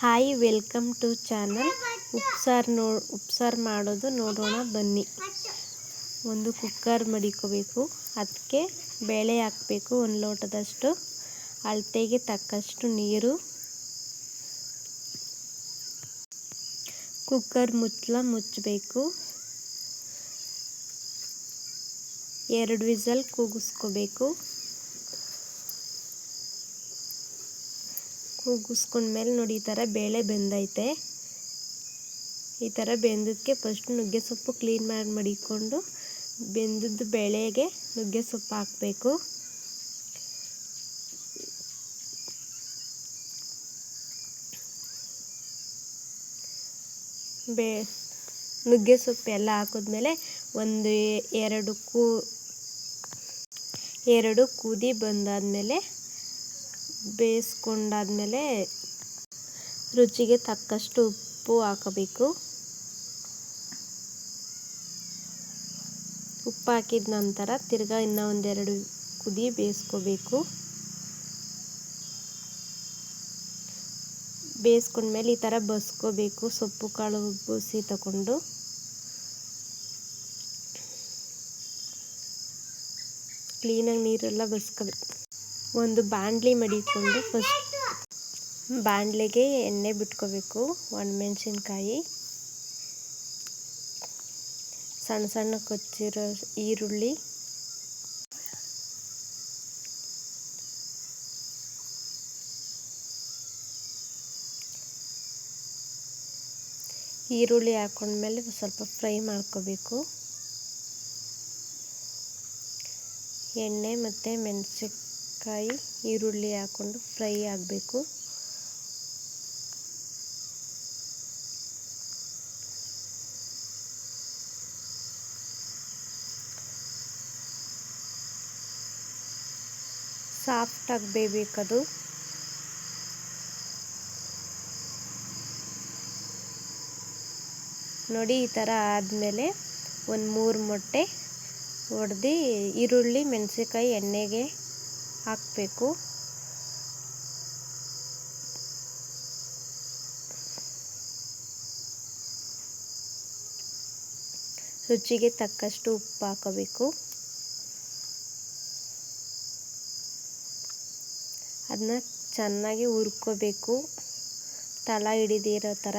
Hi welcome to channel ಉಪ್ಸಾರು ಮಾಡೋದು ನೋಡೋಣ ಬನ್ನಿ. ಒಂದು ಕುಕ್ಕರ್ ಮಡಿಕೋಬೇಕು. ಅದಕ್ಕೆ ಬೇಳೆ ಹಾಕಬೇಕು. ಒಂದು ಲೋಟದಷ್ಟು, ಅಳತೆಗೆ ತಕ್ಕಷ್ಟು ನೀರು. ಕುಕ್ಕರ್ ಮುಚ್ಚಬೇಕು. 2 ವಿಸಲ್ ಕೂಗಿಸ್ಕೋಬೇಕು. ಕೂಗಿಸ್ಕೊಂಡ್ಮೇಲೆ ನೋಡಿ, ಈ ಥರ ಬೇಳೆ ಬೆಂದೈತೆ. ಈ ಥರ ಬೆಂದದಕ್ಕೆ ಫಸ್ಟ್ ನುಗ್ಗೆ ಸೊಪ್ಪು ಕ್ಲೀನ್ ಮಾಡಿ ಮಡಿಕೊಂಡು ಬೆಂದದ್ದು ಬೇಳೆಗೆ ನುಗ್ಗೆ ಸೊಪ್ಪು ಹಾಕಬೇಕು. ನುಗ್ಗೆ ಸೊಪ್ಪು ಎಲ್ಲ ಹಾಕಿದ್ಮೇಲೆ ಒಂದು ಎರಡು ಕುದಿ ಬಂದಾದಮೇಲೆ ಬೇಯಿಸ್ಕೊಂಡಾದ್ಮೇಲೆ ರುಚಿಗೆ ತಕ್ಕಷ್ಟು ಉಪ್ಪು ಹಾಕಬೇಕು. ಉಪ್ಪು ಹಾಕಿದ ನಂತರ ತಿರ್ಗಾ ಇನ್ನೂ ಒಂದೆರಡು ಕುದಿ ಬೇಯಿಸ್ಕೋಬೇಕು. ಬೇಯಿಸ್ಕೊಂಡ್ಮೇಲೆ ಈ ಥರ ಬಸ್ಕೋಬೇಕು. ಸೊಪ್ಪು ಕಾಳು ಬೂಸಿ ತಗೊಂಡು ಕ್ಲೀನಾಗಿ ನೀರೆಲ್ಲ ಬಸ್ಕೋಬೇಕು. ಒಂದು ಬಾಣಲಿ ಮಡಿಕೊಂಡು ಫಸ್ಟ್ ಬಾಣಲೆಗೆ ಎಣ್ಣೆ ಬಿಟ್ಕೋಬೇಕು. ಒಣಮೆಣಸಿನ್ಕಾಯಿ, ಸಣ್ಣ ಸಣ್ಣ ಕೊಚ್ಚಿರೋ ಈರುಳ್ಳಿ, ಹಾಕೊಂಡ್ಮೇಲೆ ಸ್ವಲ್ಪ ಫ್ರೈ ಮಾಡ್ಕೋಬೇಕು. ಎಣ್ಣೆ ಮತ್ತು ಮೆಣಸಿನ್ಕಾಯಿ ಈರುಳ್ಳಿ ಹಾಕ್ಕೊಂಡು ಫ್ರೈ ಆಗಬೇಕು. ಸಾಫ್ಟಾಗಿ ಬೇಯಬೇಕದು. ನೋಡಿ, ಈ ಥರ ಆದಮೇಲೆ ಒಂದು 3 ಮೊಟ್ಟೆ ಒಡೆದು ಈರುಳ್ಳಿ ಮೆಣಸಿನ್ಕಾಯಿ ಎಣ್ಣೆಗೆ ಹಾಕಬೇಕು. ರುಚಿಗೆ ತಕ್ಕಷ್ಟು ಉಪ್ಪು ಹಾಕಬೇಕು. ಅದನ್ನ ಚೆನ್ನಾಗಿ ಹುರ್ಕೋಬೇಕು, ತಳ ಹಿಡಿದಿರೋ ಥರ.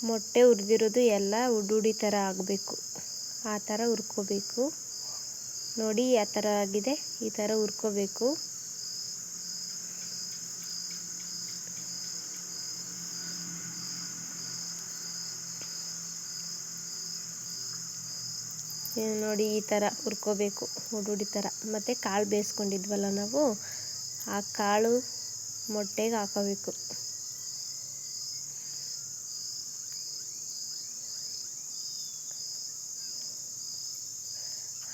ಮೊಟ್ಟೆ ಹುರಿದಿರೋದು ಎಲ್ಲ ಉಡಿ ಥರ ಆಗಬೇಕು. ಆ ಥರ ಹುರ್ಕೋಬೇಕು. ನೋಡಿ, ಆ ಥರ ಆಗಿದೆ. ಈ ಥರ ಹುರ್ಕೋಬೇಕು. ನೋಡಿ, ಈ ಥರ ಹುರ್ಕೋಬೇಕು ಉಡಿ ಥರ. ಮತ್ತು ಕಾಳು ಬೇಯಿಸ್ಕೊಂಡಿದ್ವಲ್ಲ ನಾವು, ಆ ಕಾಳು ಮೊಟ್ಟೆಗೆ ಹಾಕೋಬೇಕು.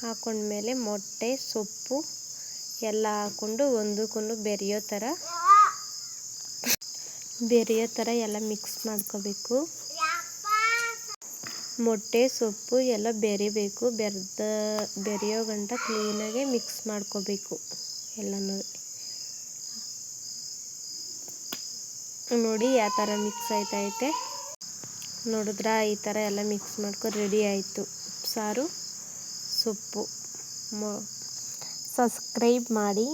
ಹಾಕೊಂಡ್ಮೇಲೆ ಮೊಟ್ಟೆ ಸೊಪ್ಪು ಎಲ್ಲ ಹಾಕ್ಕೊಂಡು ಒಂದಕ್ಕೊಂದು ಬೆರೆಯೋ ಥರ ಎಲ್ಲ ಮಿಕ್ಸ್ ಮಾಡ್ಕೋಬೇಕು. ಮೊಟ್ಟೆ ಸೊಪ್ಪು ಎಲ್ಲ ಬೆರಿಬೇಕು. ಬೆರೆಯೋ ಗಂಟ ಕ್ಲೀನಾಗಿ ಮಿಕ್ಸ್ ಮಾಡ್ಕೋಬೇಕು ಎಲ್ಲನೂ. ನೋಡಿ, ಯಾವ ಥರ ಮಿಕ್ಸ್ ಆಯ್ತೈತೆ ನೋಡಿದ್ರಾ? ಈ ಥರ ಎಲ್ಲ ಮಿಕ್ಸ್ ಮಾಡ್ಕೊಂಡು ರೆಡಿ ಆಯಿತು ಉಪ್ಸಾರು ಸೊಪ್ಪು. ಸಬ್ಸ್ಕ್ರೈಬ್ ಮಾಡಿ.